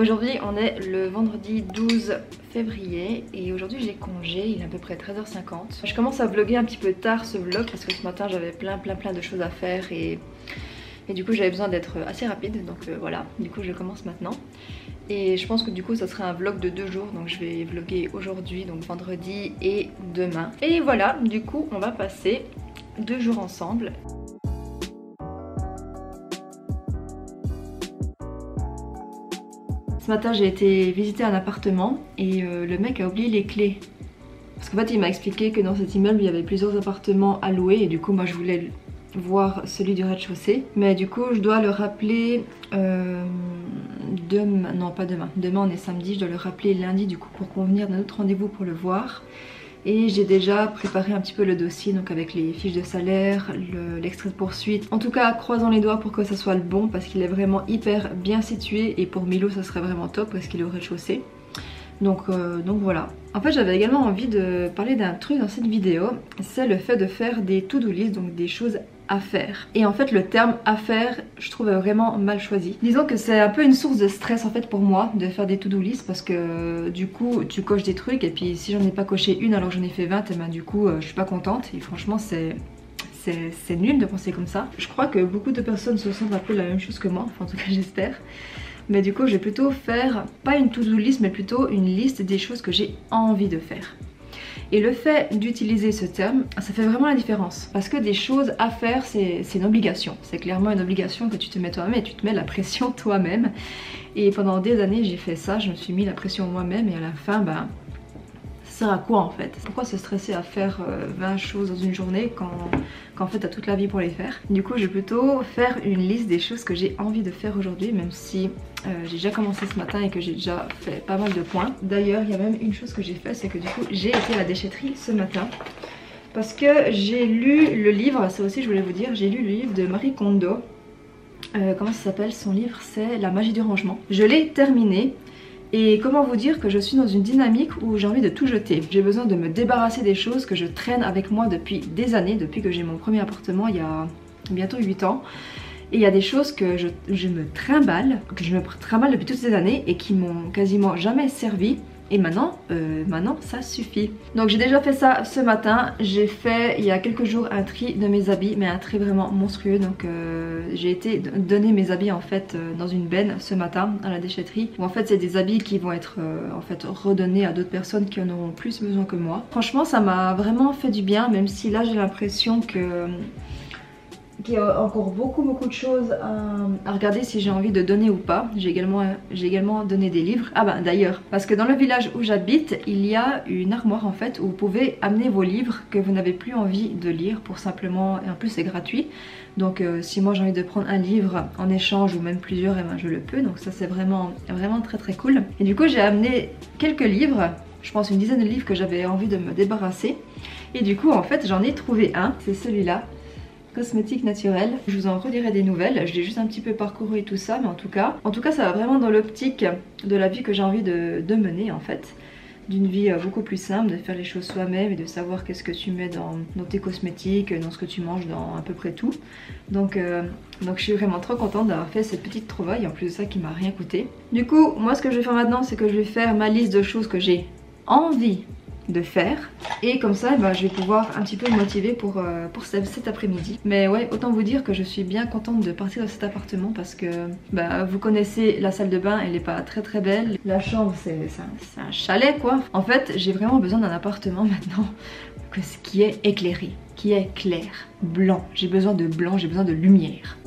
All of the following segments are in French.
Aujourd'hui on est le vendredi 12 février et aujourd'hui j'ai congé, il est à peu près 13h50. Je commence à vlogger un petit peu tard ce vlog parce que ce matin j'avais plein de choses à faire et du coup j'avais besoin d'être assez rapide, donc voilà, du coup je commence maintenant. Et je pense que du coup ça sera un vlog de 2 jours, donc je vais vlogger aujourd'hui, donc vendredi et demain. Et voilà, du coup on va passer 2 jours ensemble. Ce matin j'ai été visiter un appartement et le mec a oublié les clés. Parce qu'en fait il m'a expliqué que dans cet immeuble il y avait plusieurs appartements à louer et du coup moi je voulais voir celui du rez-de-chaussée. Mais du coup je dois le rappeler demain, non pas demain, demain on est samedi, je dois le rappeler lundi du coup pour convenir d'un autre rendez-vous pour le voir. Et j'ai déjà préparé un petit peu le dossier, donc avec les fiches de salaire, l'extrait de poursuite. En tout cas, croisons les doigts pour que ça soit le bon parce qu'il est vraiment hyper bien situé et pour Milo ça serait vraiment top parce qu'il est au rez-de-chaussée. Donc voilà. En fait j'avais également envie de parler d'un truc dans cette vidéo, c'est le fait de faire des to-do list, donc des choses à faire. Et en fait le terme à faire je trouve vraiment mal choisi. Disons que c'est un peu une source de stress en fait pour moi de faire des to-do list parce que du coup tu coches des trucs et puis si j'en ai pas coché une alors j'en ai fait 20 et ben du coup je suis pas contente et franchement c'est nul de penser comme ça. Je crois que beaucoup de personnes se sentent un peu la même chose que moi, enfin en tout cas j'espère. Mais du coup je vais plutôt faire, pas une to-do list mais plutôt une liste des choses que j'ai envie de faire. Et le fait d'utiliser ce terme, ça fait vraiment la différence. Parce que des choses à faire, c'est une obligation. C'est clairement une obligation que tu te mets toi-même et tu te mets la pression toi-même. Et pendant des années j'ai fait ça, je me suis mis la pression moi-même et à la fin, bah, ça sert à quoi en fait? Pourquoi se stresser à faire 20 choses dans une journée quand en fait t'as toute la vie pour les faire? Du coup je vais plutôt faire une liste des choses que j'ai envie de faire aujourd'hui, même si j'ai déjà commencé ce matin et que j'ai déjà fait pas mal de points. D'ailleurs il y a même une chose que j'ai fait, c'est que du coup j'ai été à la déchetterie ce matin parce que j'ai lu le livre, ça aussi je voulais vous dire, j'ai lu le livre de Marie Kondo. Comment ça s'appelle son livre? C'est La magie du rangement. Je l'ai terminé. Et comment vous dire que je suis dans une dynamique où j'ai envie de tout jeter. J'ai besoin de me débarrasser des choses que je traîne avec moi depuis des années, depuis que j'ai mon premier appartement il y a bientôt 8 ans. Et il y a des choses que je me trimballe, depuis toutes ces années et qui m'ont quasiment jamais servi. Et maintenant ça suffit. Donc j'ai déjà fait ça ce matin. J'ai fait il y a quelques jours un tri de mes habits, mais un tri vraiment monstrueux. Donc j'ai été donner mes habits en fait dans une benne ce matin à la déchetterie. Où en fait c'est des habits qui vont être en fait redonnés à d'autres personnes qui en auront plus besoin que moi. Franchement ça m'a vraiment fait du bien, même si là j'ai l'impression qu'il y a encore beaucoup de choses à regarder si j'ai envie de donner ou pas. J'ai également donné des livres. Ah bah d'ailleurs, parce que dans le village où j'habite, il y a une armoire en fait où vous pouvez amener vos livres que vous n'avez plus envie de lire pour simplement, et en plus c'est gratuit. Donc si moi j'ai envie de prendre un livre en échange ou même plusieurs, et ben je le peux. Donc ça c'est vraiment très cool. Et du coup j'ai amené quelques livres, je pense une dizaine de livres que j'avais envie de me débarrasser. Et du coup en fait j'en ai trouvé un, c'est celui-là. Cosmétique naturel. Je vous en redirai des nouvelles, je l'ai juste un petit peu parcouru et tout ça, mais en tout cas ça va vraiment dans l'optique de la vie que j'ai envie de mener en fait. D'une vie beaucoup plus simple, de faire les choses soi-même et de savoir qu'est-ce que tu mets dans tes cosmétiques, dans ce que tu manges, dans à peu près tout. Donc je suis vraiment trop contente d'avoir fait cette petite trouvaille, en plus de ça qui m'a rien coûté. Du coup, moi ce que je vais faire maintenant, c'est que je vais faire ma liste de choses que j'ai envie de faire et comme ça bah, je vais pouvoir un petit peu me motiver pour cet après-midi. Mais ouais, autant vous dire que je suis bien contente de partir de cet appartement parce que bah, vous connaissez la salle de bain, elle est pas très belle, la chambre c'est un chalet quoi. En fait j'ai vraiment besoin d'un appartement maintenant qui est éclairé, qui est clair, blanc. J'ai besoin de blanc, j'ai besoin de lumière.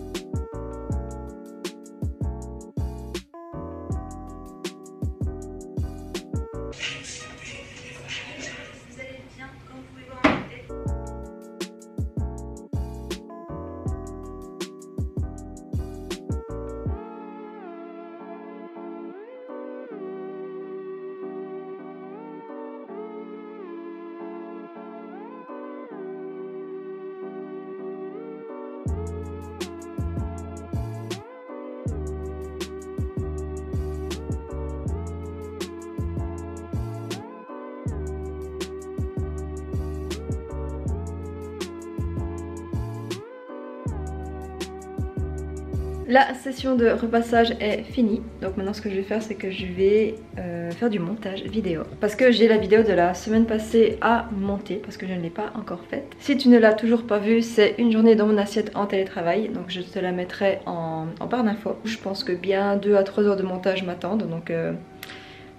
La session de repassage est finie. Donc maintenant ce que je vais faire, c'est que je vais faire du montage vidéo. Parce que j'ai la vidéo de la semaine passée à monter, parce que je ne l'ai pas encore faite. Si tu ne l'as toujours pas vue, c'est une journée dans mon assiette en télétravail. Donc je te la mettrai en barre d'infos. Je pense que bien 2 à 3 heures de montage m'attendent. Donc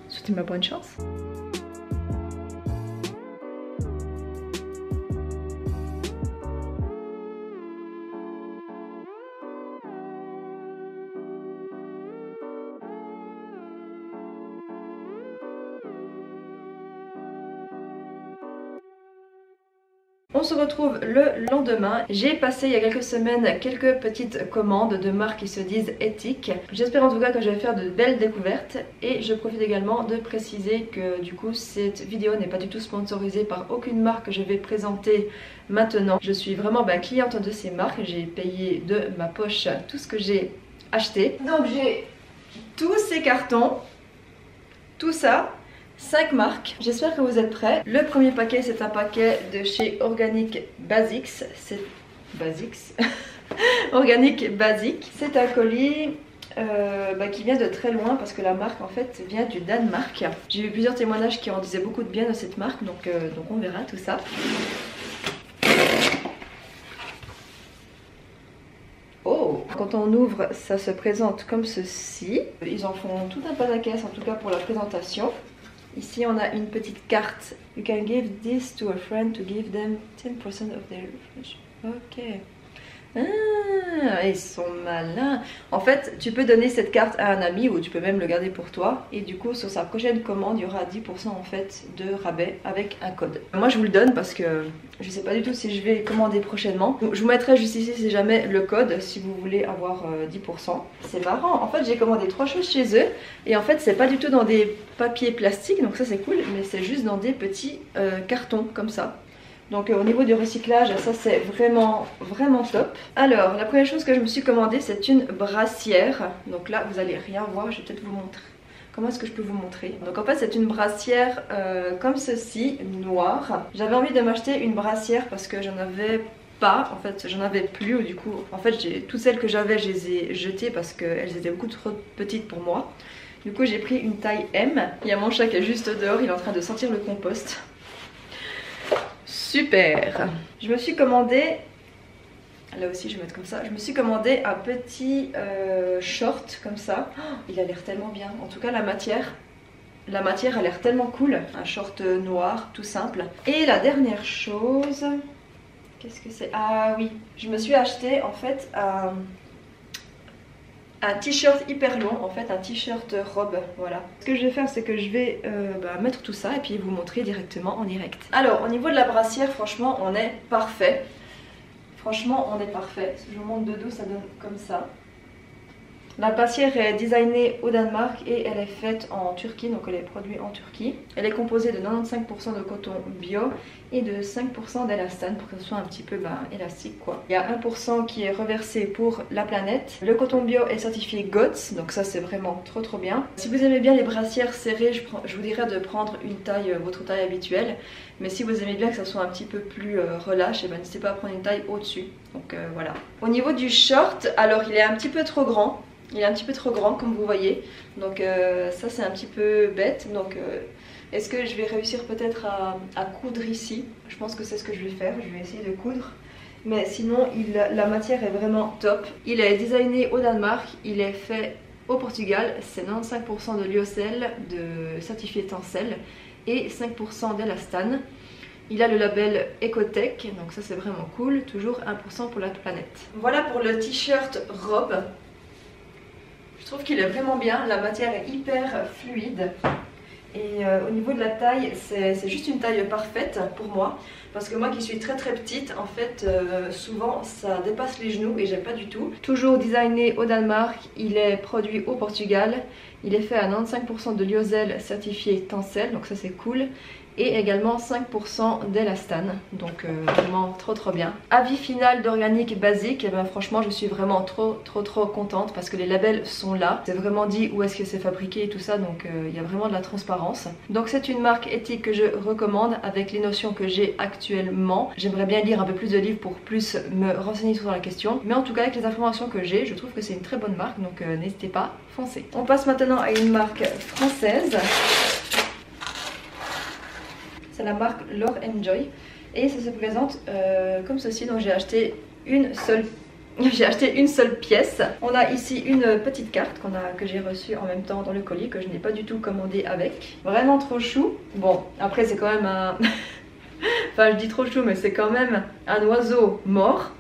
souhaitez-moi bonne chance. On se retrouve le lendemain. J'ai passé il y a quelques semaines quelques petites commandes de marques qui se disent éthiques. J'espère en tout cas que je vais faire de belles découvertes et je profite également de préciser que du coup cette vidéo n'est pas du tout sponsorisée par aucune marque que je vais présenter maintenant. Je suis vraiment cliente de ces marques. J'ai payé de ma poche tout ce que j'ai acheté. Donc j'ai tous ces cartons, tout ça. 5 marques, j'espère que vous êtes prêts. Le premier paquet, c'est un paquet de chez Organic Basics. C'est Basics Organic Basics. C'est un colis qui vient de très loin parce que la marque en fait vient du Danemark. J'ai vu plusieurs témoignages qui en disaient beaucoup de bien de cette marque, donc on verra tout ça. Oh, quand on ouvre, ça se présente comme ceci. Ils en font tout un pas à caisse, en tout cas pour la présentation. Ici on a une petite carte. You can give this to a friend to give them 10% of their refresh. Ok. Ah, ils sont malins. En fait, tu peux donner cette carte à un ami ou tu peux même le garder pour toi. Et du coup, sur sa prochaine commande, il y aura 10% en fait de rabais avec un code. Moi, je vous le donne parce que je sais pas du tout si je vais commander prochainement. Donc, je vous mettrai juste ici si jamais le code si vous voulez avoir 10%. C'est marrant. En fait, j'ai commandé 3 choses chez eux. Et en fait, c'est pas du tout dans des papiers plastiques. Donc ça, c'est cool. Mais c'est juste dans des petits cartons comme ça. Donc au niveau du recyclage, ça c'est vraiment top. Alors la première chose que je me suis commandée, c'est une brassière. Donc là vous allez rien voir, je vais peut-être vous montrer. Comment est-ce que je peux vous montrer? Donc en fait c'est une brassière comme ceci, noire. J'avais envie de m'acheter une brassière parce que j'en avais pas, en fait j'en avais plus. Du coup en fait toutes celles que j'avais je les ai jetées parce qu'elles étaient beaucoup trop petites pour moi. Du coup j'ai pris une taille M. Il y a mon chat qui est juste dehors, il est en train de sentir le compost. Super. Je me suis commandé, là aussi je vais mettre comme ça, je me suis commandé un petit short comme ça. Oh, il a l'air tellement bien, en tout cas la matière a l'air tellement cool. Un short noir tout simple. Et la dernière chose, qu'est-ce que c'est? Ah oui, je me suis acheté en fait un t-shirt hyper long, en fait un t-shirt robe, voilà. Ce que je vais faire c'est que je vais mettre tout ça et puis vous montrer directement en direct. Alors au niveau de la brassière, franchement on est parfait. Franchement on est parfait. Si je vous montre de dos, ça donne comme ça. La brassière est designée au Danemark et elle est faite en Turquie, donc elle est produite en Turquie. Elle est composée de 95% de coton bio et de 5% d'élastane pour que ce soit un petit peu élastique quoi. Il y a 1% qui est reversé pour la planète. Le coton bio est certifié GOTS, donc ça c'est vraiment trop bien. Si vous aimez bien les brassières serrées, je vous dirais de prendre une taille, votre taille habituelle. Mais si vous aimez bien que ça soit un petit peu plus relâche, n'hésitez pas à prendre une taille au-dessus. Donc voilà. Au niveau du short, alors il est un petit peu trop grand. Il est un petit peu trop grand comme vous voyez, donc ça c'est un petit peu bête. Donc est-ce que je vais réussir peut-être à coudre ici? Je pense que c'est ce que je vais faire, je vais essayer de coudre. Mais sinon la matière est vraiment top. Il est designé au Danemark, il est fait au Portugal. C'est 95% de lyocell, de certifié Tencel et 5% d'élastane. Il a le label Ecotech, donc ça c'est vraiment cool. Toujours 1% pour la planète. Voilà pour le t-shirt robe. Je trouve qu'il est vraiment bien, la matière est hyper fluide. Et au niveau de la taille, c'est juste une taille parfaite pour moi. Parce que moi qui suis très petite, en fait, souvent ça dépasse les genoux et j'aime pas du tout. Toujours designé au Danemark, il est produit au Portugal. Il est fait à 95% de lyocell certifié Tencel, donc ça c'est cool. et également 5% d'élastane, donc vraiment trop bien. Avis final d'organique basique, et ben franchement je suis vraiment trop contente parce que les labels sont là, c'est vraiment dit où est-ce que c'est fabriqué et tout ça, donc il y a vraiment de la transparence. Donc c'est une marque éthique que je recommande avec les notions que j'ai actuellement. J'aimerais bien lire un peu plus de livres pour plus me renseigner sur la question, mais en tout cas avec les informations que j'ai, je trouve que c'est une très bonne marque, donc n'hésitez pas, foncez. On passe maintenant à une marque française. C'est la marque L'Or Enjoy et ça se présente comme ceci. Donc j'ai acheté une seule pièce. On a ici une petite carte que j'ai reçue en même temps dans le colis, que je n'ai pas du tout commandé avec. Vraiment trop chou. Bon, après c'est quand même un... enfin je dis trop chou, mais c'est quand même un oiseau mort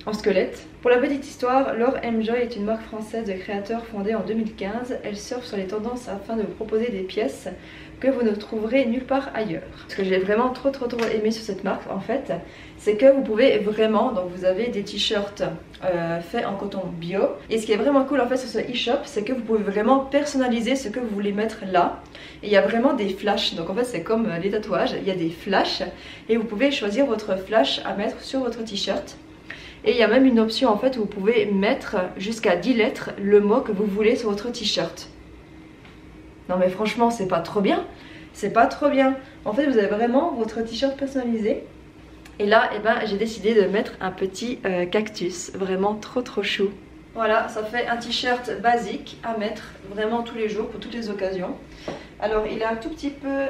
en squelette. Pour la petite histoire, L'Or Enjoy est une marque française de créateurs fondée en 2015. Elle surfe sur les tendances afin de vous proposer des pièces que vous ne trouverez nulle part ailleurs. Ce que j'ai vraiment trop aimé sur cette marque en fait, c'est que vous pouvez vraiment, donc vous avez des t-shirts faits en coton bio, et ce qui est vraiment cool en fait sur ce e-shop, c'est que vous pouvez vraiment personnaliser ce que vous voulez mettre là, et il y a vraiment des flashs, donc en fait c'est comme les tatouages, il y a des flashs, et vous pouvez choisir votre flash à mettre sur votre t-shirt. Et il y a même une option en fait où vous pouvez mettre jusqu'à 10 lettres le mot que vous voulez sur votre t-shirt. Non mais franchement c'est pas trop bien, c'est pas trop bien. En fait vous avez vraiment votre t-shirt personnalisé. Et là eh ben, j'ai décidé de mettre un petit cactus, vraiment trop chou. Voilà, ça fait un t-shirt basique à mettre vraiment tous les jours pour toutes les occasions. Alors il est un tout petit peu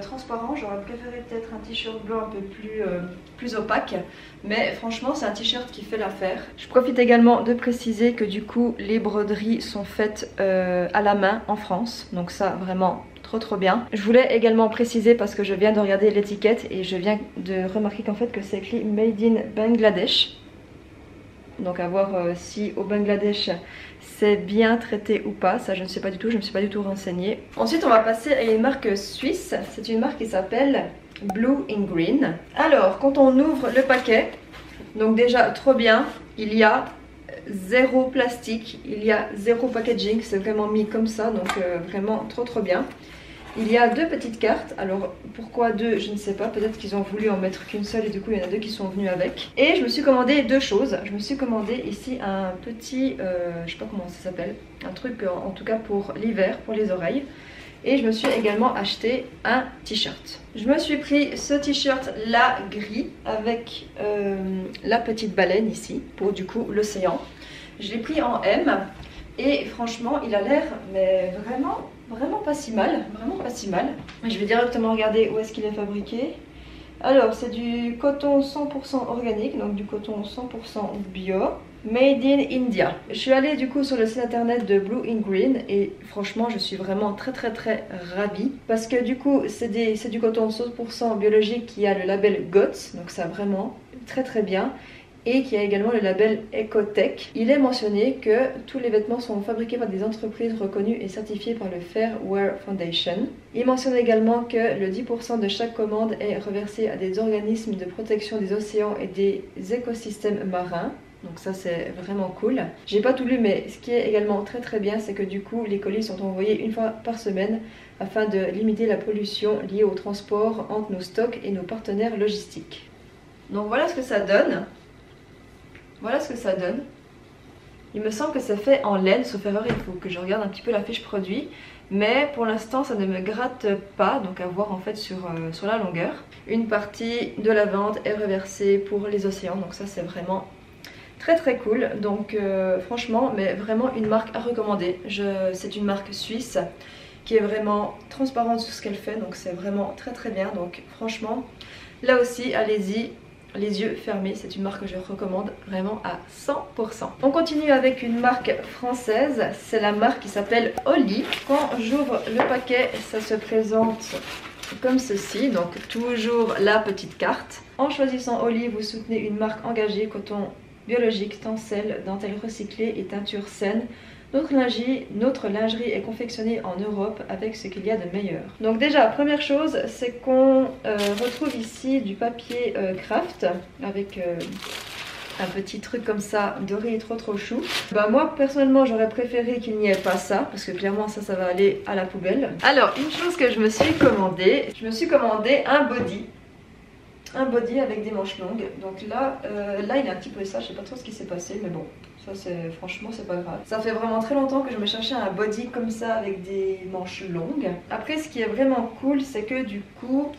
transparent, j'aurais préféré peut-être un t-shirt blanc un peu plus opaque, mais franchement c'est un t-shirt qui fait l'affaire. Je profite également de préciser que du coup les broderies sont faites à la main en France, donc ça vraiment trop bien. Je voulais également préciser parce que je viens de regarder l'étiquette et je viens de remarquer qu'en fait que c'est écrit Made in Bangladesh. Donc à voir si au Bangladesh c'est bien traité ou pas, ça je ne sais pas du tout, je ne me suis pas du tout renseignée. Ensuite on va passer à une marque suisse, c'est une marque qui s'appelle Blue in Green. Alors quand on ouvre le paquet, donc déjà trop bien, il y a zéro plastique, il y a zéro packaging, c'est vraiment mis comme ça, donc vraiment trop bien. Il y a deux petites cartes, alors pourquoi deux je ne sais pas, peut-être qu'ils ont voulu en mettre qu'une seule et du coup il y en a deux qui sont venus avec. Et je me suis commandé deux choses, je me suis commandé ici un petit, je sais pas comment ça s'appelle, un truc en tout cas pour l'hiver, pour les oreilles. Et je me suis également acheté un t-shirt. Je me suis pris ce t-shirt là gris avec la petite baleine ici, pour du coup l'océan. Je l'ai pris en M et franchement il a l'air mais vraiment pas si mal, vraiment pas si mal. Je vais directement regarder où est-ce qu'il est fabriqué. Alors c'est du coton 100% organique, donc du coton 100% bio, made in India. Je suis allée du coup sur le site internet de Blue in Green et franchement je suis vraiment très ravie parce que du coup c'est du coton 100% biologique qui a le label GOTS, donc ça vraiment très bien, et qui a également le label Ecotech. Il est mentionné que tous les vêtements sont fabriqués par des entreprises reconnues et certifiées par le Fair Wear Foundation. Il mentionne également que le 10% de chaque commande est reversé à des organismes de protection des océans et des écosystèmes marins. Donc ça c'est vraiment cool. J'ai pas tout lu, mais ce qui est également très bien, c'est que du coup les colis sont envoyés une fois par semaine afin de limiter la pollution liée au transport entre nos stocks et nos partenaires logistiques. Donc voilà ce que ça donne. Voilà ce que ça donne. Il me semble que c'est fait en laine, sauf erreur, il faut que je regarde un petit peu la fiche produit. Mais pour l'instant ça ne me gratte pas, donc à voir en fait sur la longueur. Une partie de la vente est reversée pour les océans, donc ça c'est vraiment très cool. Donc franchement, mais vraiment une marque à recommander. C'est une marque suisse qui est vraiment transparente sur ce qu'elle fait, donc c'est vraiment très bien. Donc franchement, là aussi allez-y. Les yeux fermés, c'est une marque que je recommande vraiment à 100%. On continue avec une marque française, c'est la marque qui s'appelle Oli. Quand j'ouvre le paquet, ça se présente comme ceci, donc toujours la petite carte. En choisissant Oli, vous soutenez une marque engagée, coton biologique, tencel, dentelle recyclée et teinture saine. Notre lingerie est confectionnée en Europe avec ce qu'il y a de meilleur. Donc déjà, première chose, c'est qu'on retrouve ici du papier craft avec un petit truc comme ça doré et trop chou. Bah moi personnellement j'aurais préféré qu'il n'y ait pas ça parce que clairement ça va aller à la poubelle. Alors une chose que je me suis commandé un body. Un body avec des manches longues. Donc là, là il est un petit peu ça, je sais pas trop ce qui s'est passé mais bon. Ça c'est franchement c'est pas grave. Ça fait vraiment très longtemps que je me cherchais un body comme ça avec des manches longues. Après ce qui est vraiment cool c'est que du coup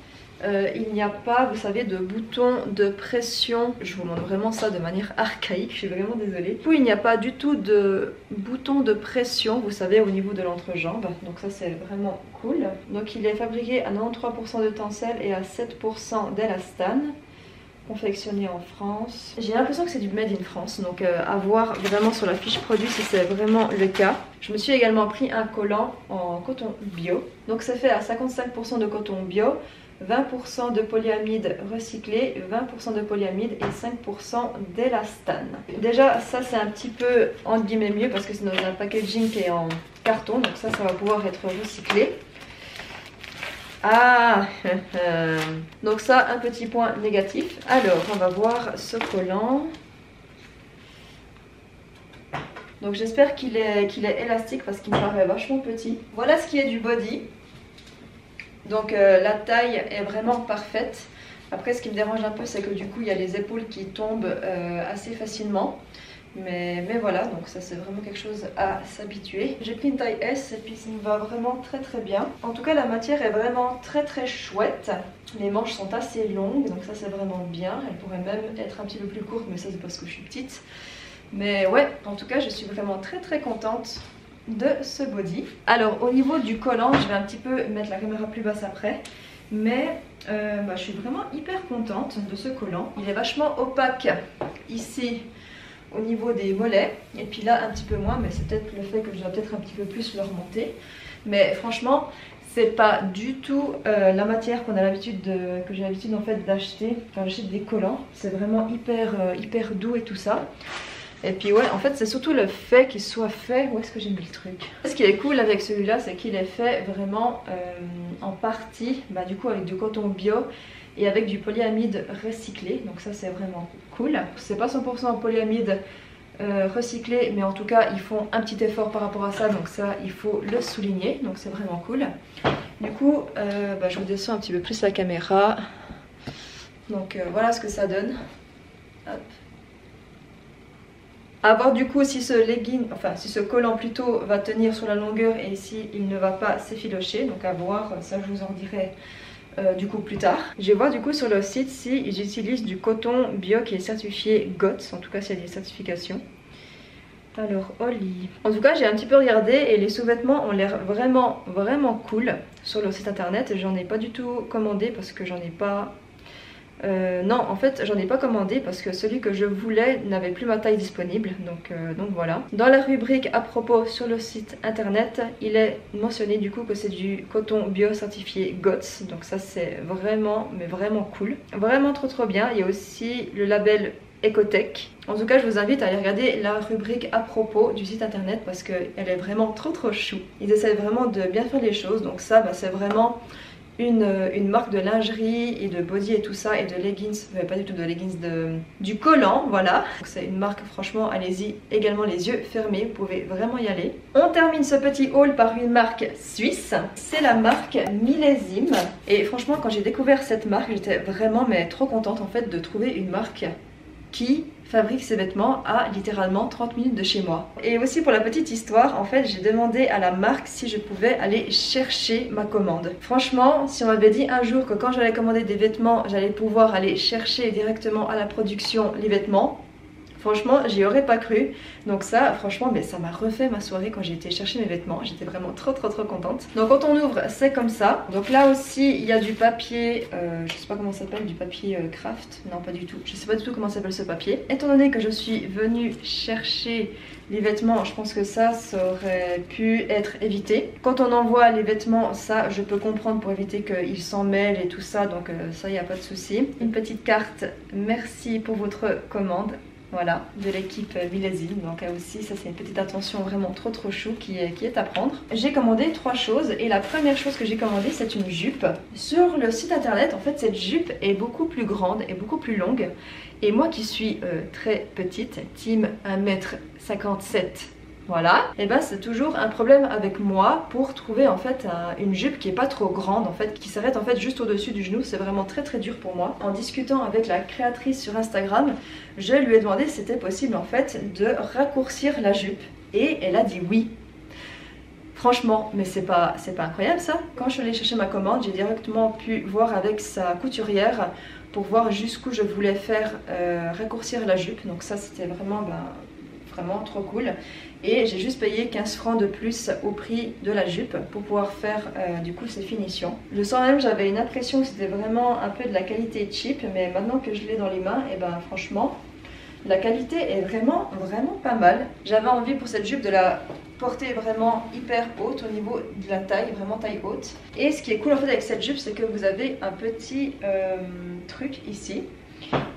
il n'y a pas, vous savez, de bouton de pression. Je vous montre vraiment ça de manière archaïque, je suis vraiment désolée. Du coup il n'y a pas du tout de bouton de pression, vous savez, au niveau de l'entrejambe. Donc ça c'est vraiment cool. Donc il est fabriqué à 93% de tencel et à 7% d'élastane. Confectionné en France. J'ai l'impression que c'est du made in France, donc à voir vraiment sur la fiche produit si c'est vraiment le cas. Je me suis également pris un collant en coton bio. Donc c'est fait à 55% de coton bio, 20% de polyamide recyclé, 20% de polyamide et 5% d'élastane. Déjà ça c'est un petit peu entre guillemets mieux parce que c'est dans un packaging qui est en carton, donc ça va pouvoir être recyclé. Ah donc ça, un petit point négatif. Alors, on va voir ce collant. Donc j'espère qu'il est élastique parce qu'il me paraît vachement petit. Voilà ce qui est du body. Donc la taille est vraiment parfaite. Après ce qui me dérange un peu c'est que du coup il y a les épaules qui tombent assez facilement. Mais voilà, donc ça c'est vraiment quelque chose à s'habituer. J'ai pris une taille S et puis ça me va vraiment très bien. En tout cas la matière est vraiment très chouette. Les manches sont assez longues, donc ça c'est vraiment bien. Elles pourraient même être un petit peu plus courtes, mais ça c'est parce que je suis petite. Mais ouais, en tout cas je suis vraiment très contente de ce body. Alors au niveau du collant, je vais un petit peu mettre la caméra plus basse après. Mais je suis vraiment hyper contente de ce collant. Il est vachement opaque ici au niveau des mollets et puis là un petit peu moins, mais c'est peut-être le fait que je dois peut-être un petit peu plus le remonter. Mais franchement c'est pas du tout la matière qu'on a l'habitude que j'ai l'habitude en fait d'acheter quand j'achète des collants. C'est vraiment hyper doux et tout ça. Et puis ouais, en fait c'est surtout le fait qu'il soit fait. Où est-ce que j'ai mis le truc? Ce qui est cool avec celui-là c'est qu'il est fait vraiment en partie du coup avec du coton bio et avec du polyamide recyclé, donc ça c'est vraiment cool. C'est pas 100% polyamide recyclé, mais en tout cas ils font un petit effort par rapport à ça, donc ça il faut le souligner, donc c'est vraiment cool. Du coup je vous descends un petit peu plus la caméra. Donc voilà ce que ça donne. Hop. À voir du coup si ce collant plutôt va tenir sur la longueur et si il ne va pas s'effilocher, donc à voir, ça je vous en dirai du coup plus tard. Je vais voir du coup sur le site si ils utilisent du coton bio qui est certifié GOTS, en tout cas s'il y a des certifications. Alors Oli. En tout cas j'ai un petit peu regardé et les sous-vêtements ont l'air vraiment cool sur le site internet. J'en ai pas du tout commandé parce que j'en ai pas... non en fait j'en ai pas commandé parce que celui que je voulais n'avait plus ma taille disponible, donc voilà. Dans la rubrique à propos sur le site internet il est mentionné du coup que c'est du coton bio certifié GOTS, donc ça c'est vraiment cool, vraiment trop bien. Il y a aussi le label Ecotech. En tout cas je vous invite à aller regarder la rubrique à propos du site internet parce qu'elle est vraiment trop chou. Ils essaient vraiment de bien faire les choses, donc ça c'est vraiment une marque de lingerie et de body et tout ça et de leggings, pas du tout de leggings, du collant, voilà. C'est une marque, franchement allez-y, également les yeux fermés, vous pouvez vraiment y aller. On termine ce petit haul par une marque suisse, c'est la marque Millésime. Et franchement quand j'ai découvert cette marque j'étais vraiment trop contente en fait de trouver une marque qui fabrique ses vêtements à littéralement 30 minutes de chez moi. Et aussi pour la petite histoire, en fait j'ai demandé à la marque si je pouvais aller chercher ma commande. Franchement, si on m'avait dit un jour que quand j'allais commander des vêtements, j'allais pouvoir aller chercher directement à la production les vêtements, franchement j'y aurais pas cru. Donc ça franchement ça m'a refait ma soirée quand j'ai été chercher mes vêtements. J'étais vraiment trop contente. Donc quand on ouvre c'est comme ça. Donc là aussi il y a du papier, je sais pas comment ça s'appelle, du papier craft. Non pas du tout, je sais pas du tout comment s'appelle ce papier. Étant donné que je suis venue chercher les vêtements, je pense que ça aurait pu être évité. Quand on envoie les vêtements, ça je peux comprendre pour éviter qu'ils s'en mêlent et tout ça, donc ça il n'y a pas de souci. Une petite carte, merci pour votre commande. Voilà, de l'équipe Millésime. Donc là aussi, ça c'est une petite attention vraiment trop chou qui est à prendre. J'ai commandé 3 choses et la première chose que j'ai commandée, c'est une jupe. Sur le site internet, en fait, cette jupe est beaucoup plus grande et beaucoup plus longue. Et moi qui suis très petite, team 1m57, voilà, et ben c'est toujours un problème avec moi pour trouver en fait une jupe qui est pas trop grande en fait, qui s'arrête en fait juste au-dessus du genou. C'est vraiment très dur pour moi. En discutant avec la créatrice sur Instagram, je lui ai demandé si c'était possible en fait de raccourcir la jupe et elle a dit oui. Franchement, mais c'est pas incroyable ça? Quand je suis allée chercher ma commande, j'ai directement pu voir avec sa couturière pour voir jusqu'où je voulais faire raccourcir la jupe. Donc ça c'était vraiment vraiment trop cool. Et j'ai juste payé 15 francs de plus au prix de la jupe pour pouvoir faire du coup ces finitions. Je sens même, j'avais une impression que c'était vraiment un peu de la qualité cheap, mais maintenant que je l'ai dans les mains, et ben franchement la qualité est vraiment pas mal. J'avais envie pour cette jupe de la porter vraiment hyper haute au niveau de la taille, vraiment taille haute. Et ce qui est cool en fait avec cette jupe, c'est que vous avez un petit truc ici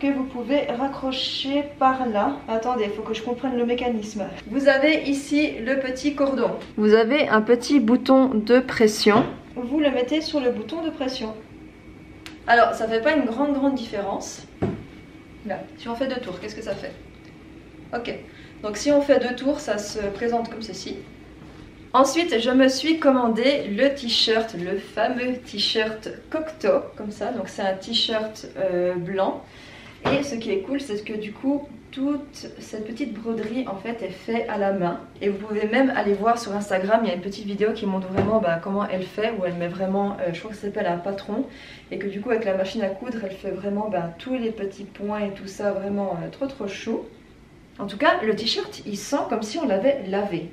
que vous pouvez raccrocher par là. Attendez, il faut que je comprenne le mécanisme. Vous avez ici le petit cordon. Vous avez un petit bouton de pression. Vous le mettez sur le bouton de pression. Alors, ça fait pas une grande différence. Là, si on fait 2 tours, qu'est-ce que ça fait? Ok, donc si on fait 2 tours, ça se présente comme ceci. Ensuite, je me suis commandé le t-shirt, le fameux t-shirt Cocteau, comme ça. Donc c'est un t-shirt blanc. Et ce qui est cool, c'est que du coup, toute cette petite broderie en fait est faite à la main. Et vous pouvez même aller voir sur Instagram, il y a une petite vidéo qui montre vraiment comment elle fait, où elle met vraiment, je crois que ça s'appelle un patron. Et que du coup avec la machine à coudre, elle fait vraiment tous les petits points et tout ça, vraiment trop chou. En tout cas, le t-shirt, il sent comme si on l'avait lavé.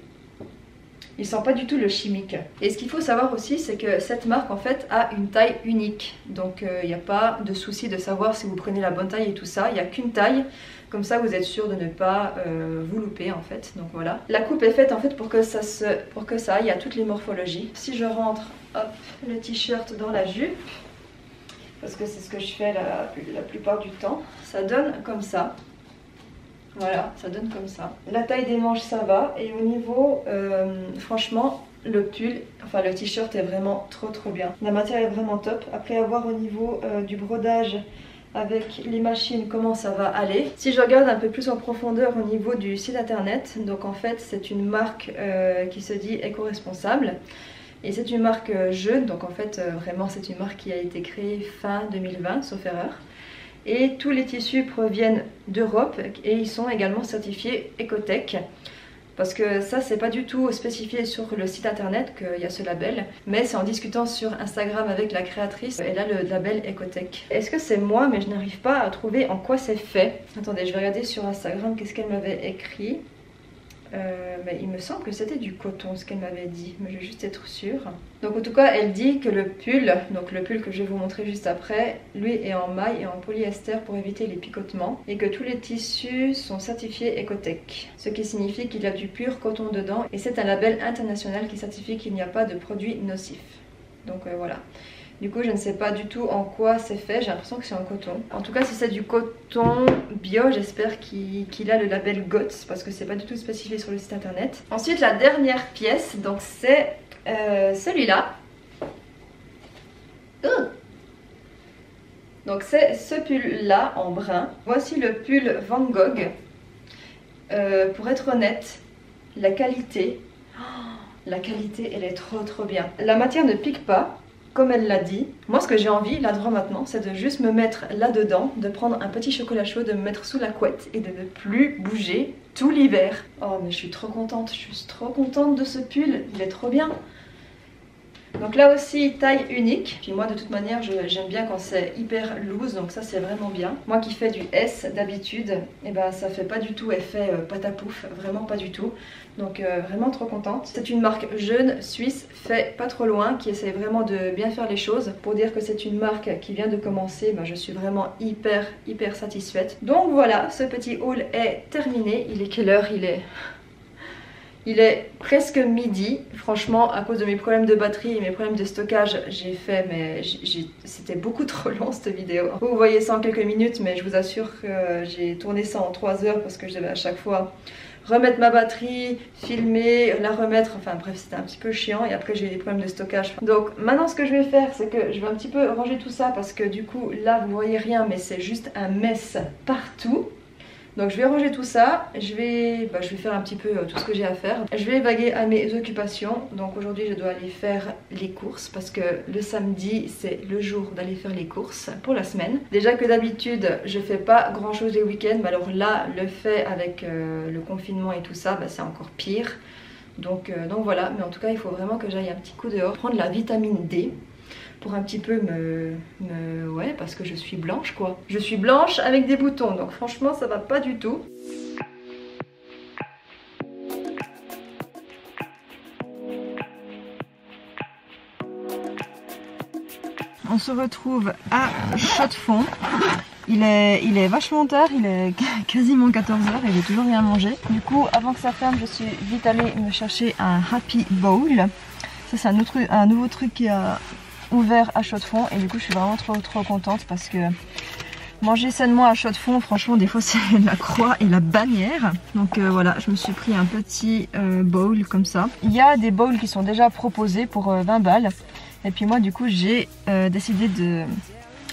Il sent pas du tout le chimique. Et ce qu'il faut savoir aussi, c'est que cette marque en fait a une taille unique. Donc il n'y a pas de souci de savoir si vous prenez la bonne taille et tout ça. Il n'y a qu'une taille. Comme ça vous êtes sûr de ne pas vous louper en fait. Donc voilà. La coupe est faite en fait pour que ça aille à toutes les morphologies. Si je rentre hop, le t-shirt dans la jupe, parce que c'est ce que je fais la plupart du temps, ça donne comme ça. Voilà, ça donne comme ça. La taille des manches, ça va. Et au niveau, franchement, le pull, enfin le t-shirt est vraiment trop bien. La matière est vraiment top. Après avoir au niveau du brodage avec les machines, comment ça va aller. Si je regarde un peu plus en profondeur au niveau du site internet, donc en fait c'est une marque qui se dit éco-responsable. Et c'est une marque jeune, donc en fait vraiment c'est une marque qui a été créée fin 2020, sauf erreur. Et tous les tissus proviennent d'Europe et ils sont également certifiés Ecotech. Parce que ça, c'est pas du tout spécifié sur le site internet qu'il y a ce label. Mais c'est en discutant sur Instagram avec la créatrice, elle a le label Ecotech. Est-ce que c'est moi, mais je n'arrive pas à trouver en quoi c'est fait. Attendez, je vais regarder sur Instagram qu'est-ce qu'elle m'avait écrit. Mais il me semble que c'était du coton ce qu'elle m'avait dit, mais je vais juste être sûre. Donc en tout cas elle dit que le pull, donc le pull que je vais vous montrer juste après, lui est en maille et en polyester pour éviter les picotements, et que tous les tissus sont certifiés Ecotech, ce qui signifie qu'il y a du pur coton dedans, et c'est un label international qui certifie qu'il n'y a pas de produits nocifs. Donc voilà. Du coup je ne sais pas du tout en quoi c'est fait, j'ai l'impression que c'est en coton. En tout cas si c'est du coton bio, j'espère qu'il a le label GOTS parce que c'est pas du tout spécifié sur le site internet. Ensuite la dernière pièce, donc c'est celui-là. Donc c'est ce pull là en brun. Voici le pull Van Gogh. Pour être honnête, la qualité elle est trop bien. La matière ne pique pas. Comme elle l'a dit, moi ce que j'ai envie là droit maintenant, c'est de juste me mettre là-dedans, de prendre un petit chocolat chaud, de me mettre sous la couette et de ne plus bouger tout l'hiver. Oh mais je suis trop contente de ce pull, il est trop bien. Donc là aussi taille unique, puis moi de toute manière j'aime bien quand c'est hyper loose, donc ça c'est vraiment bien. Moi qui fais du S d'habitude, et ben ça fait pas du tout effet patapouf, vraiment pas du tout. Donc vraiment trop contente. C'est une marque jeune, suisse, fait pas trop loin, qui essaie vraiment de bien faire les choses. Pour dire que c'est une marque qui vient de commencer, ben, je suis vraiment hyper satisfaite. Donc voilà, ce petit haul est terminé. Il est quelle heure? Il est presque midi. Franchement, à cause de mes problèmes de batterie et mes problèmes de stockage, j'ai fait, mais c'était beaucoup trop long cette vidéo. Vous voyez ça en quelques minutes, mais je vous assure que j'ai tourné ça en 3 heures parce que je devais à chaque fois remettre ma batterie, filmer, la remettre, enfin bref c'était un petit peu chiant et après j'ai eu des problèmes de stockage. Donc maintenant ce que je vais faire c'est que je vais un petit peu ranger tout ça parce que du coup là vous voyez rien mais c'est juste un mess partout. Donc je vais ranger tout ça, je vais faire un petit peu tout ce que j'ai à faire. Je vais vaguer à mes occupations. Donc aujourd'hui je dois aller faire les courses parce que le samedi c'est le jour d'aller faire les courses pour la semaine. Déjà que d'habitude je fais pas grand chose les week-ends, mais alors là le fait avec le confinement et tout ça, c'est encore pire. Donc voilà, mais en tout cas il faut vraiment que j'aille un petit coup dehors, prendre la vitamine D. Pour un petit peu ouais, parce que je suis blanche quoi. Je suis blanche avec des boutons, donc franchement ça va pas du tout. On se retrouve à Chaux-de-Fonds. Il est vachement tard, il est quasiment 14 h et j'ai toujours rien mangé. Du coup, avant que ça ferme, je suis vite allée me chercher un Happy Bowl. Ça c'est un nouveau truc qui a ouvert à Chaux-de-Fonds et du coup je suis vraiment trop contente parce que manger sainement à Chaux-de-Fonds, franchement des fois c'est la croix et la bannière. Donc voilà, je me suis pris un petit bowl comme ça. Il y a des bowls qui sont déjà proposés pour 20 balles et puis moi du coup j'ai décidé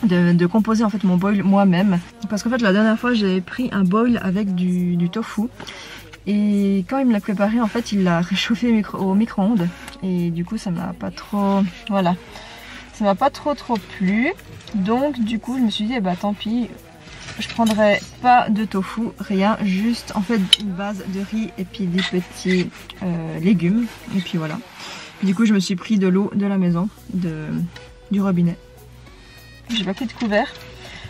de composer en fait mon bowl moi-même parce qu'en fait la dernière fois j'avais pris un bowl avec du tofu. Et quand il me l'a préparé, en fait, il l'a réchauffé au micro-ondes. Et du coup, ça m'a pas trop... Voilà. Ça m'a pas trop plu. Donc, du coup, je me suis dit, bah tant pis. Je prendrai pas de tofu, rien. Juste, en fait, une base de riz et puis des petits légumes. Et puis voilà. Du coup, je me suis pris de l'eau de la maison, du robinet. J'ai pas pris de couvert.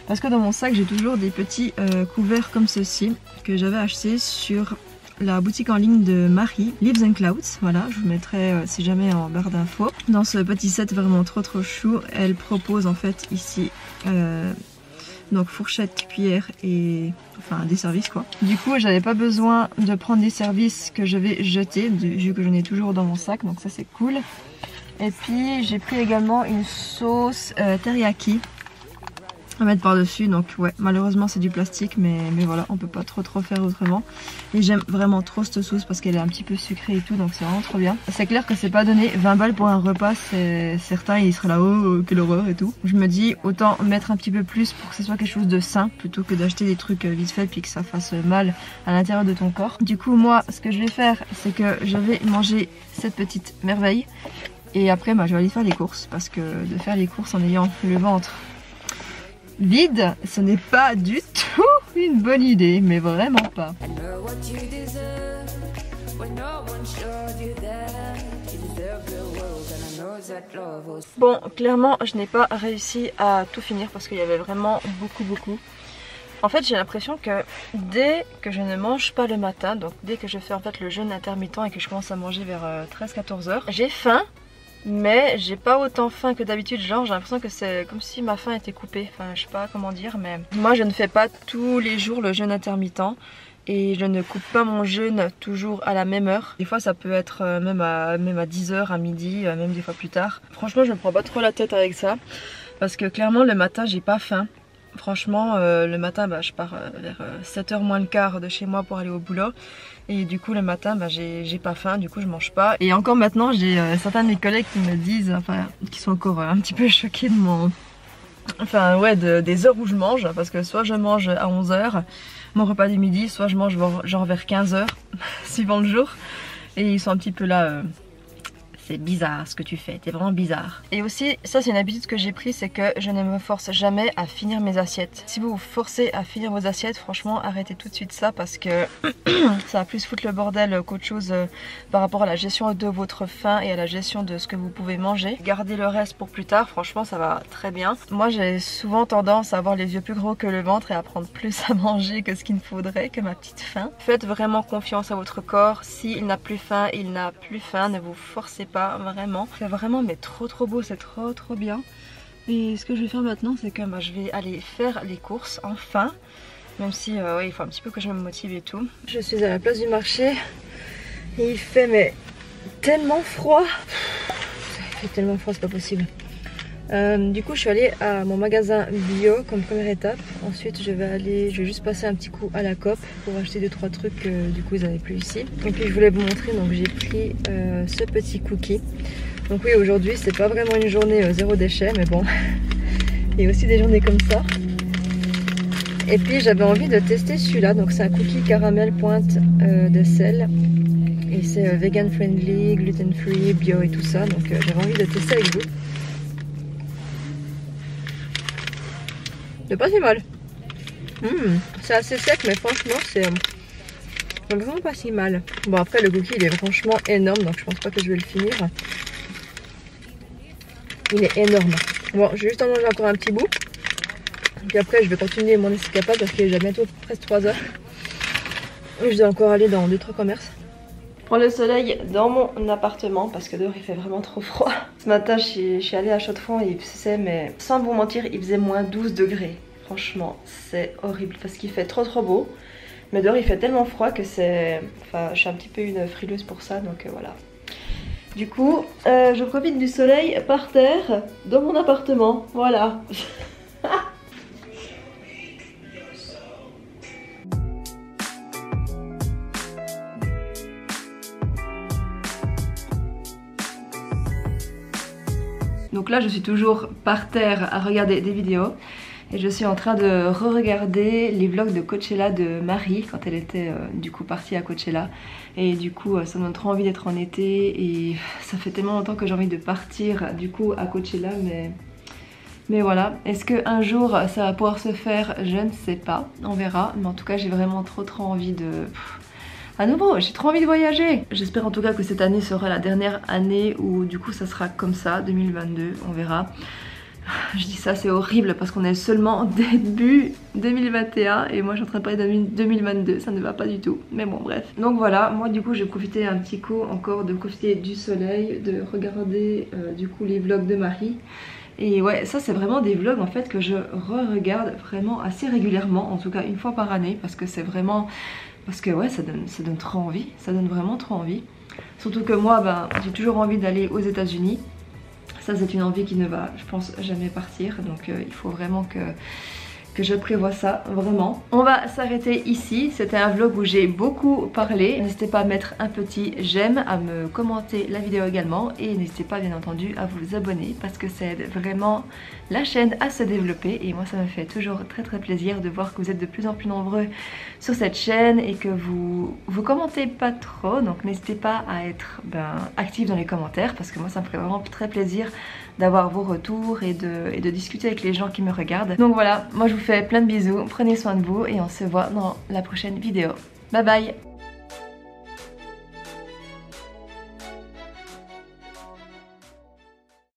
Parce que dans mon sac, j'ai toujours des petits couverts comme ceci que j'avais acheté sur la boutique en ligne de Marie, Leaves and Clouds. Voilà, je vous mettrai si jamais en barre d'infos. Dans ce petit set vraiment trop chou, elle propose en fait ici donc fourchette, cuillère et enfin des services quoi. Du coup, j'avais pas besoin de prendre des services que je vais jeter vu que j'en ai toujours dans mon sac, donc ça c'est cool. Et puis j'ai pris également une sauce teriyaki à mettre par dessus, donc ouais, malheureusement c'est du plastique, mais voilà, on peut pas trop faire autrement. Et j'aime vraiment trop cette sauce parce qu'elle est un petit peu sucrée et tout, donc c'est vraiment trop bien. C'est clair que c'est pas donné 20 balles pour un repas, c'est certain, il serait là, oh quelle horreur et tout. Je me dis autant mettre un petit peu plus pour que ce soit quelque chose de sain plutôt que d'acheter des trucs vite fait puis que ça fasse mal à l'intérieur de ton corps. Du coup moi ce que je vais faire c'est que je vais manger cette petite merveille et après je vais aller faire les courses parce que de faire les courses en ayant le ventre vide, ce n'est pas du tout une bonne idée, mais vraiment pas. Bon, clairement, je n'ai pas réussi à tout finir parce qu'il y avait vraiment beaucoup. En fait, j'ai l'impression que dès que je ne mange pas le matin, donc dès que je fais en fait le jeûne intermittent et que je commence à manger vers 13-14 h, j'ai faim. Mais j'ai pas autant faim que d'habitude, genre j'ai l'impression que c'est comme si ma faim était coupée, enfin je sais pas comment dire, mais moi je ne fais pas tous les jours le jeûne intermittent et je ne coupe pas mon jeûne toujours à la même heure. Des fois ça peut être même à 10 h, à midi, même des fois plus tard. Franchement je me prends pas trop la tête avec ça parce que clairement le matin j'ai pas faim. Franchement le matin je pars vers 7 h moins le quart de chez moi pour aller au boulot. Et du coup le matin j'ai pas faim, du coup je mange pas. Et encore maintenant j'ai certains de mes collègues qui me disent, enfin qui sont encore un petit peu choqués de mon... Enfin ouais des heures où je mange. Parce que soit je mange à 11 h mon repas du midi, soit je mange genre vers 15 h suivant le jour. Et ils sont un petit peu là... C'est bizarre ce que tu fais, t'es vraiment bizarre. Et aussi, ça c'est une habitude que j'ai prise, c'est que je ne me force jamais à finir mes assiettes. Si vous vous forcez à finir vos assiettes, franchement arrêtez tout de suite ça parce que ça va plus foutre le bordel qu'autre chose par rapport à la gestion de votre faim et à la gestion de ce que vous pouvez manger. Gardez le reste pour plus tard, franchement ça va très bien. Moi j'ai souvent tendance à avoir les yeux plus gros que le ventre et à prendre plus à manger que ce qu'il me faudrait, que ma petite faim. Faites vraiment confiance à votre corps, s'il n'a plus faim, il n'a plus faim, ne vous forcez pas vraiment. C'est vraiment mais trop beau, c'est trop bien. Et ce que je vais faire maintenant c'est que je vais aller faire les courses enfin, même si ouais, il faut un petit peu que je me motive et tout. Je suis à la place du marché Et il fait mais tellement froid. Ça fait tellement froid, c'est pas possible. Du coup je suis allée à mon magasin bio comme première étape. Ensuite je vais juste passer un petit coup à la Coop pour acheter 2-3 trucs que du coup ils n'avaient plus ici. Et puis je voulais vous montrer, donc j'ai pris ce petit cookie. Donc oui, aujourd'hui c'est pas vraiment une journée zéro déchet, mais bon, il y a aussi des journées comme ça. Et puis j'avais envie de tester celui-là, donc c'est un cookie caramel pointe de sel. Et c'est vegan friendly, gluten free, bio et tout ça, donc j'avais envie de tester avec vous. C'est pas si mal. C'est assez sec, mais franchement c'est vraiment pas si mal. Bon, après le cookie il est franchement énorme, donc je pense pas que je vais le finir. Il est énorme. Bon, je vais juste en manger encore un petit bout. Puis après je vais continuer mon escapade parce qu'il est déjà bientôt presque 3 heures. Et je dois encore aller dans 2-3 commerces. Prendre le soleil dans mon appartement parce que dehors il fait vraiment trop froid. Ce matin je suis allée à Chaux-de-Fonds et il faisait, mais sans vous mentir, il faisait moins 12 degrés. Franchement c'est horrible parce qu'il fait trop beau. Mais dehors il fait tellement froid que c'est... Enfin je suis un petit peu une frileuse pour ça, donc voilà. Du coup je profite du soleil par terre dans mon appartement. Voilà. Donc là je suis toujours par terre à regarder des vidéos et je suis en train de re-regarder les vlogs de Coachella de Marie quand elle était du coup partie à Coachella. Et du coup ça me donne trop envie d'être en été et ça fait tellement longtemps que j'ai envie de partir du coup à Coachella, mais voilà. Est-ce qu'un jour ça va pouvoir se faire? Je ne sais pas, on verra. Mais en tout cas j'ai vraiment trop envie de... À nouveau, j'ai trop envie de voyager. J'espère en tout cas que cette année sera la dernière année où du coup ça sera comme ça, 2022, on verra. Je dis ça, c'est horrible parce qu'on est seulement début 2021 et moi je suis en train de parler de 2022, ça ne va pas du tout. Mais bon, bref. Donc voilà, moi du coup j'ai profité un petit coup encore de profiter du soleil, de regarder du coup les vlogs de Marie. Et ouais, ça c'est vraiment des vlogs en fait que je re-regarde vraiment assez régulièrement, en tout cas une fois par année, parce que c'est vraiment... Parce que ouais, ça donne trop envie, ça donne vraiment trop envie. Surtout que moi, ben, j'ai toujours envie d'aller aux États-Unis. Ça c'est une envie qui ne va, je pense, jamais partir. Donc il faut vraiment que je prévoie ça, vraiment. On va s'arrêter ici. C'était un vlog où j'ai beaucoup parlé. N'hésitez pas à mettre un petit j'aime, à me commenter la vidéo également. Et n'hésitez pas bien entendu à vous abonner parce que ça aide vraiment la chaîne à se développer. Et moi ça me fait toujours très plaisir de voir que vous êtes de plus en plus nombreux sur cette chaîne et que vous commentez pas trop. Donc n'hésitez pas à être actif dans les commentaires parce que moi ça me ferait vraiment très plaisir d'avoir vos retours et de discuter avec les gens qui me regardent. Donc voilà, moi je vous fais plein de bisous, prenez soin de vous et on se voit dans la prochaine vidéo. Bye bye!